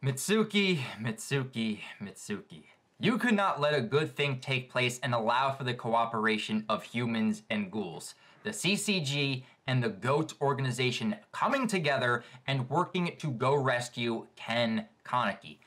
Mitsuki, Mitsuki, Mitsuki. You could not let a good thing take place and allow for the cooperation of humans and ghouls. The CCG and the GOAT organization coming together and working to go rescue Ken Kaneki.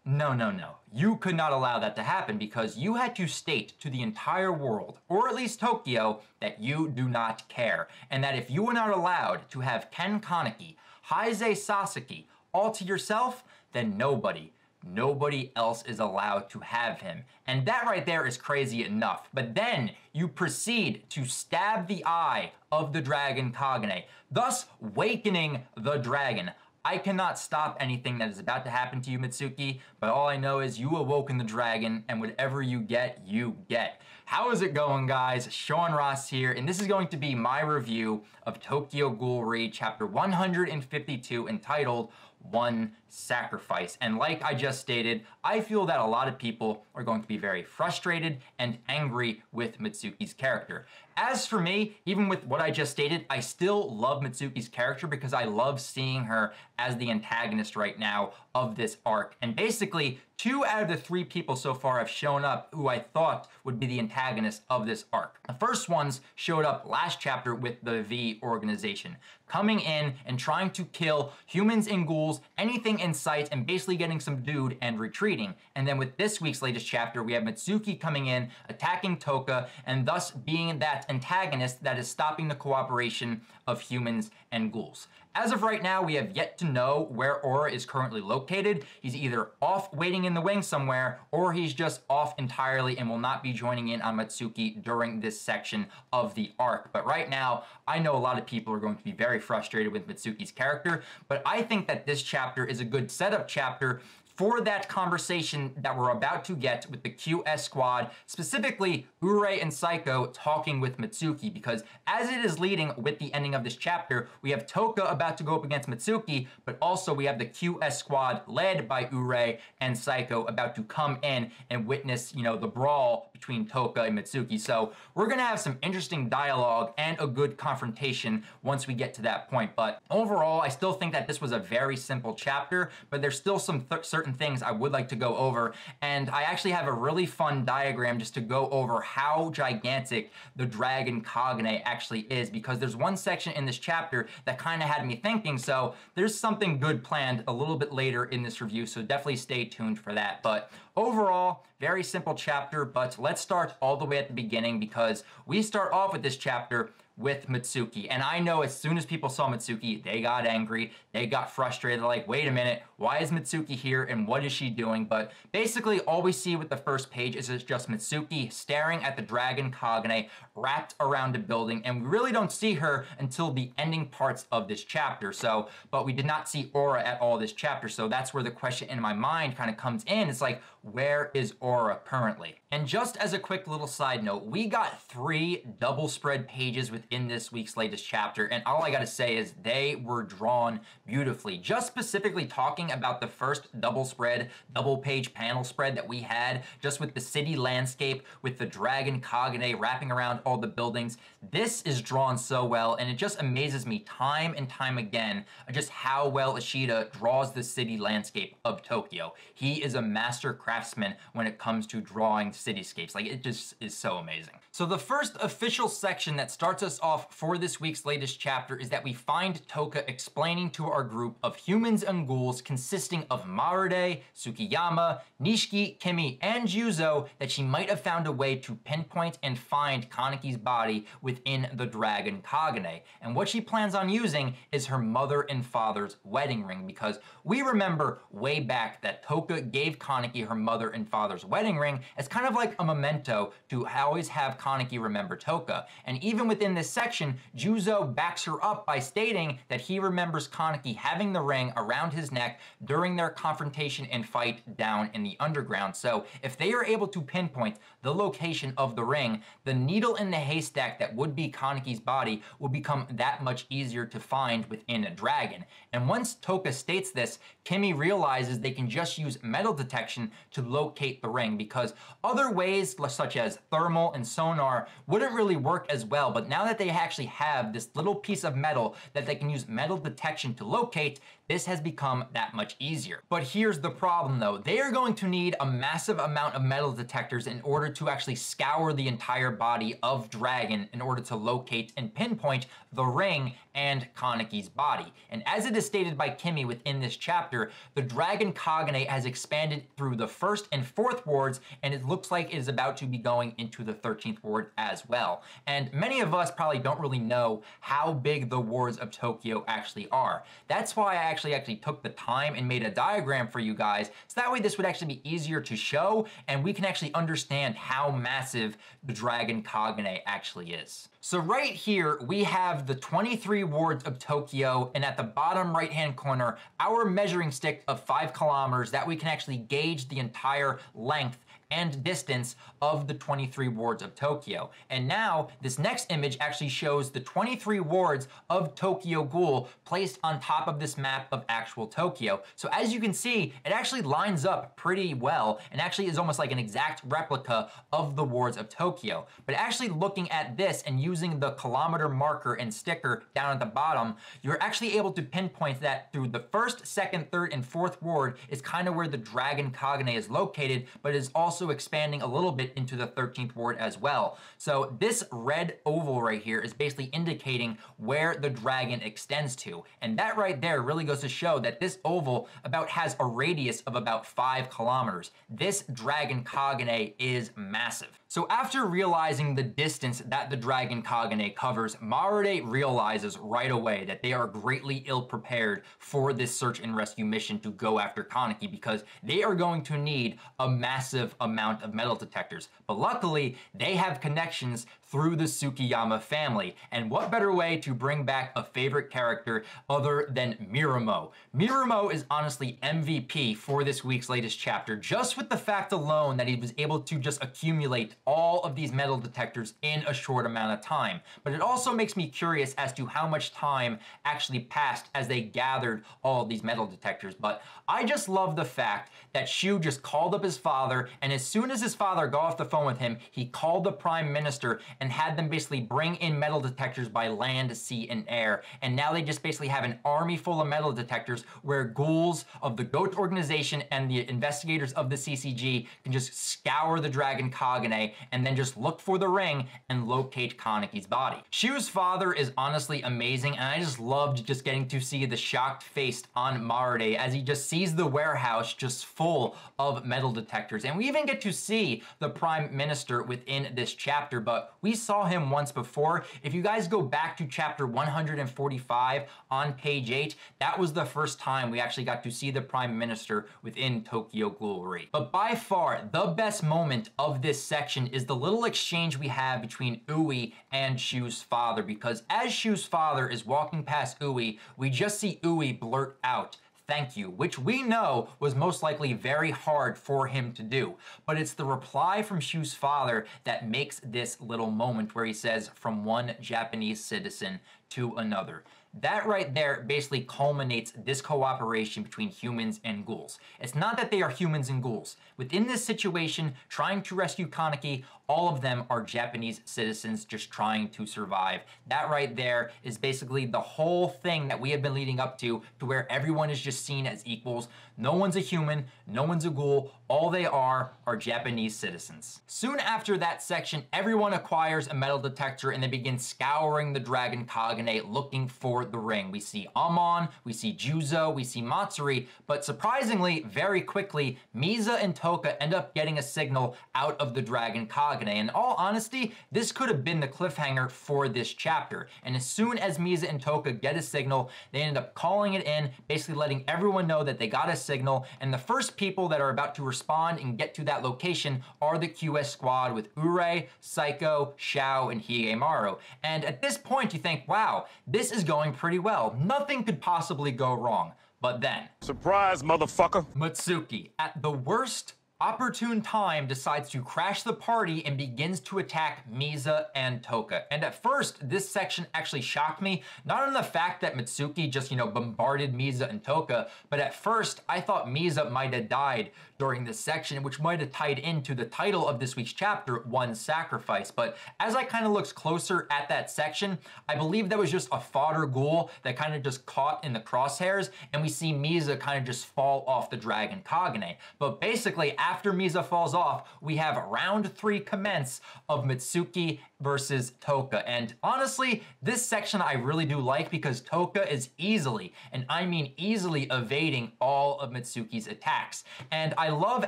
No, no, no. You could not allow that to happen because you had to state to the entire world, or at least Tokyo, that you do not care. And that if you were not allowed to have Ken Kaneki, Heisei Sasaki, all to yourself, then nobody else is allowed to have him. And that right there is crazy enough. But then you proceed to stab the eye of the dragon Kagane, thus wakening the dragon. I cannot stop anything that is about to happen to you, Mitsuki, but all I know is you awoken the dragon, and whatever you get, you get. How is it going, guys? Sean Ross here, and this is going to be my review of Tokyo Ghoul chapter 152, entitled One Sacrifice. And like I just stated, I feel that a lot of people are going to be very frustrated and angry with Mitsuki's character. As for me, even with what I just stated, I still love Mitsuki's character because I love seeing her as the antagonist right now of this arc. And basically, 2 out of the 3 people so far have shown up who I thought would be the antagonist of this arc. The first ones showed up last chapter with the V organization, coming in and trying to kill humans and ghouls, anything in sight, and basically getting some dude and retreating. And then with this week's latest chapter, we have Mitsuki coming in, attacking Touka, and thus being that antagonist that is stopping the cooperation of humans and ghouls. As of right now, we have yet to know where Aura is currently located. He's either off waiting in the wings somewhere, or he's just off entirely and will not be joining in on Mitsuki during this section of the arc. But right now, I know a lot of people are going to be very frustrated with Mitsuki's character, but I think that this chapter is a good setup chapter for that conversation that we're about to get with the QS squad, specifically Urei and Psycho talking with Mitsuki, because as it is leading with the ending of this chapter, we have Touka about to go up against Mitsuki, but also we have the QS squad led by Urei and Psycho about to come in and witness, the brawl between Touka and Mitsuki. So we're gonna have some interesting dialogue and a good confrontation once we get to that point. But overall, I still think that this was a very simple chapter, but there's still some certain things I would like to go over, and I actually have a really fun diagram just to go over how gigantic the dragon Kagane actually is, because there's one section in this chapter that kind of had me thinking, so there's something good planned a little bit later in this review, so definitely stay tuned for that. But overall, very simple chapter, but let's start all the way at the beginning, because we start off with this chapter with Mitsuki. And I know as soon as people saw Mitsuki, they got angry, they got frustrated, they're like, wait a minute, why is Mitsuki here and what is she doing? But basically all we see with the first page is just Mitsuki staring at the dragon Kagane wrapped around a building, and we really don't see her until the ending parts of this chapter. So, but we did not see Aura at all this chapter, so that's where the question in my mind kind of comes in. It's like, where is Aura currently? And just as a quick little side note, we got 3 double spread pages within this week's latest chapter, and all I gotta say is they were drawn beautifully. Just specifically talking about the first double spread, double page panel spread that we had, just with the city landscape, with the dragon Kagane wrapping around all the buildings. This is drawn so well, and it just amazes me time and time again just how well Ishida draws the city landscape of Tokyo. He is a master craftsman when it comes to drawing cityscapes. Like, it just is so amazing. So the first official section that starts us off for this week's latest chapter is that we find Touka explaining to our group of humans and ghouls consisting of Marude, Tsukiyama, Nishiki, Kimi, and Juzo that she might have found a way to pinpoint and find Kaneki's body within the dragon Kagane. And what she plans on using is her mother and father's wedding ring, because we remember way back that Touka gave Kaneki her mother and father's wedding ring as kind of like a memento to always have Kaneki remember Touka. And even within this section, Juzo backs her up by stating that he remembers Kaneki having the ring around his neck during their confrontation and fight down in the underground. So if they are able to pinpoint the location of the ring, the needle in the haystack that would be Kaneki's body will become that much easier to find within a dragon. And once Touka states this, Kimi realizes they can just use metal detection to locate the ring, because Other ways, such as thermal and sonar, wouldn't really work as well, but now that they actually have this little piece of metal that they can use metal detection to locate, this has become that much easier. But here's the problem though. They are going to need a massive amount of metal detectors in order to actually scour the entire body of Dragon in order to locate and pinpoint the ring and Kaneki's body. And as it is stated by Kimi within this chapter, the Dragon Kagane has expanded through the 1st and 4th wards, and it looks like it is about to be going into the 13th ward as well. And many of us probably don't really know how big the wards of Tokyo actually are. That's why I actually took the time and made a diagram for you guys, so that way this would actually be easier to show, and we can actually understand how massive the Dragon Kagane actually is. So right here, we have the 23 wards of Tokyo, and at the bottom right-hand corner, our measuring stick of 5 kilometers that we can actually gauge the entire length and distance of the 23 wards of Tokyo. And now, this next image actually shows the 23 wards of Tokyo Ghoul placed on top of this map of actual Tokyo. So as you can see, it actually lines up pretty well and actually is almost like an exact replica of the wards of Tokyo. But actually looking at this and using the kilometer marker and sticker down at the bottom, you're actually able to pinpoint that through the 1st, 2nd, 3rd, and 4th ward is kind of where the Dragon Kagane is located, but is also expanding a little bit into the 13th ward as well. So this red oval right here is basically indicating where the dragon extends to. And that right there really goes to show that this oval has a radius of about 5 kilometers. This Dragon Kagane is massive. So after realizing the distance that the Dragon Kagane covers, Marude realizes right away that they are greatly ill-prepared for this search and rescue mission to go after Kaneki, because they are going to need a massive amount of metal detectors. But luckily, they have connections through the Tsukiyama family. And what better way to bring back a favorite character other than Mirumo? Mirumo is honestly MVP for this week's latest chapter, just with the fact alone that he was able to just accumulate all of these metal detectors in a short amount of time. But it also makes me curious as to how much time actually passed as they gathered all of these metal detectors. But I just love the fact that Shu just called up his father, and as soon as his father got off the phone with him, he called the Prime Minister and had them basically bring in metal detectors by land, sea, and air. And now they just basically have an army full of metal detectors where ghouls of the GOAT organization and the investigators of the CCG can just scour the Dragon Kagane and then just look for the ring and locate Kaneki's body. Shu's father is honestly amazing, and I just loved just getting to see the shocked face on Marude as he just sees the warehouse just full of metal detectors. And we even get to see the Prime Minister within this chapter, but we saw him once before. If you guys go back to chapter 145 on page 8, that was the first time we actually got to see the Prime Minister within Tokyo Ghoul. But by far, the best moment of this section is the little exchange we have between Ui and Shu's father, because as Shu's father is walking past Ui, we just see Ui blurt out, "Thank you," which we know was most likely very hard for him to do. But it's the reply from Shu's father that makes this little moment where he says, "From one Japanese citizen to another." That right there basically culminates this cooperation between humans and ghouls. It's not that they are humans and ghouls. Within this situation, trying to rescue Kaneki, all of them are Japanese citizens just trying to survive. That right there is basically the whole thing that we have been leading up to where everyone is just seen as equals. No one's a human, no one's a ghoul, all they are Japanese citizens. Soon after that section, everyone acquires a metal detector and they begin scouring the Dragon Kagane looking for the ring. We see Amon, we see Juzo, we see Matsuri, but surprisingly, very quickly, Misa and Touka end up getting a signal out of the Dragon Kagane. In all honesty, this could have been the cliffhanger for this chapter. And as soon as Misa and Touka get a signal, they end up calling it in, basically letting everyone know that they got a signal. And the first people that are about to respond and get to that location are the QS squad with Ure, Psycho, Shao, and Higemaru. And at this point, you think, wow, this is going pretty well. Nothing could possibly go wrong. But then, surprise, motherfucker! Mitsuki, at the worst Opportune Time decides to crash the party and begins to attack Misa and Touka. And at first, this section actually shocked me, not on the fact that Mitsuki just, bombarded Misa and Touka, but at first, I thought Misa might have died during this section, which might have tied into the title of this week's chapter, One Sacrifice. But as I kind of looked closer at that section, I believe that was just a fodder ghoul that kind of just caught in the crosshairs, and we see Misa kind of just fall off the Dragon Kagane. But basically, after Misa falls off, we have round 3 commence of Mitsuki versus Touka. And honestly, this section I really do like because Touka is easily, and I mean easily, evading all of Mitsuki's attacks. And I love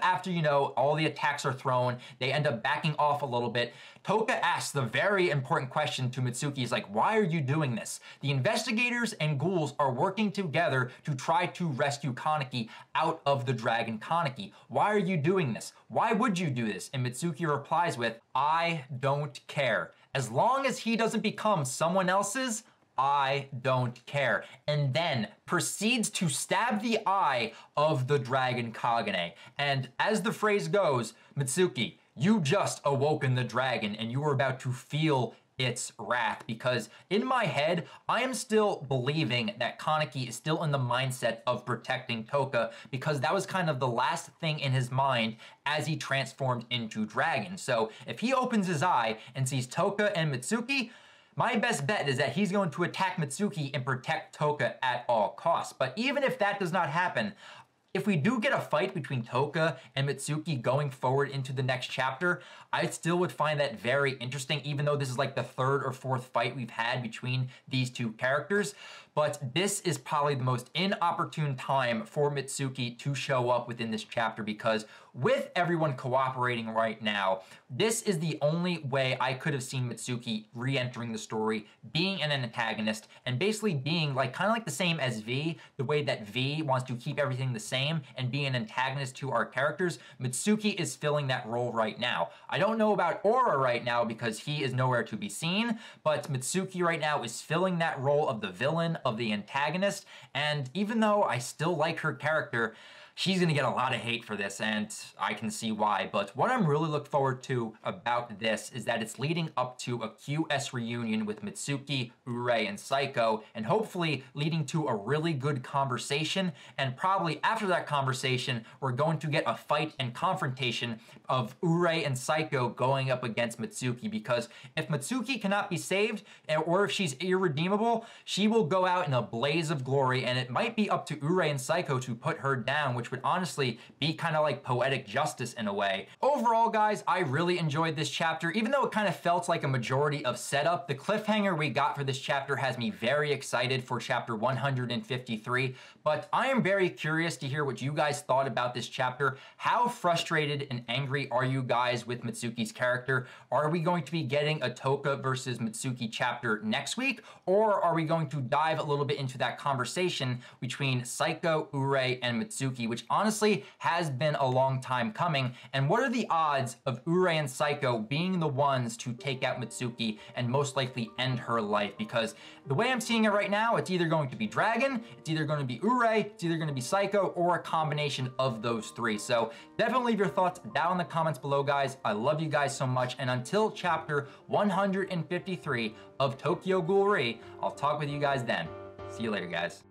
after, all the attacks are thrown, they end up backing off a little bit. Touka asks the very important question to Mitsuki. He's like, why are you doing this? The investigators and ghouls are working together to try to rescue Kaneki out of the Dragon Kaneki. Why are you doing this? Why would you do this? And Mitsuki replies with, I don't care. As long as he doesn't become someone else's, I don't care. And then proceeds to stab the eye of the Dragon Kagane. And as the phrase goes, Mitsuki, you just awoken the dragon and you were about to feel its wrath, because in my head, I am still believing that Kaneki is still in the mindset of protecting Touka, because that was kind of the last thing in his mind as he transformed into dragon. So if he opens his eye and sees Touka and Mitsuki, my best bet is that he's going to attack Mitsuki and protect Touka at all costs. But even if that does not happen, if we do get a fight between Touka and Mitsuki going forward into the next chapter, I still would find that very interesting, even though this is like the 3rd or 4th fight we've had between these two characters. But this is probably the most inopportune time for Mitsuki to show up within this chapter, because with everyone cooperating right now, this is the only way I could have seen Mitsuki re-entering the story, being an antagonist, and basically being like kind of like the same as V, the way that V wants to keep everything the same and be an antagonist to our characters. Mitsuki is filling that role right now. I don't know about Aura right now because he is nowhere to be seen, but Mitsuki right now is filling that role of the villain, of the antagonist, and even though I still like her character, she's gonna get a lot of hate for this, and I can see why. But what I'm really looking forward to about this is that it's leading up to a QS reunion with Mitsuki, Urei, and Psycho, and hopefully leading to a really good conversation. And probably after that conversation, we're going to get a fight and confrontation of Urei and Psycho going up against Mitsuki, because if Mitsuki cannot be saved, or if she's irredeemable, she will go out in a blaze of glory, and it might be up to Urei and Psycho to put her down, which would honestly be kind of like poetic justice in a way. Overall, guys, I really enjoyed this chapter. Even though it kind of felt like a majority of setup, the cliffhanger we got for this chapter has me very excited for chapter 153. But I am very curious to hear what you guys thought about this chapter. How frustrated and angry are you guys with Mitsuki's character? Are we going to be getting a Touka versus Mitsuki chapter next week? Or are we going to dive a little bit into that conversation between Psycho, Urei, and Mitsuki, which honestly has been a long time coming? And what are the odds of Urei and Psycho being the ones to take out Mitsuki and most likely end her life? Because the way I'm seeing it right now, it's either going to be Dragon, it's either going to be Urei, it's either going to be Psycho, or a combination of those 3. So definitely leave your thoughts down in the comments below, guys. I love you guys so much, and until chapter 153 of Tokyo Ghoul, I'll talk with you guys then. See you later, guys.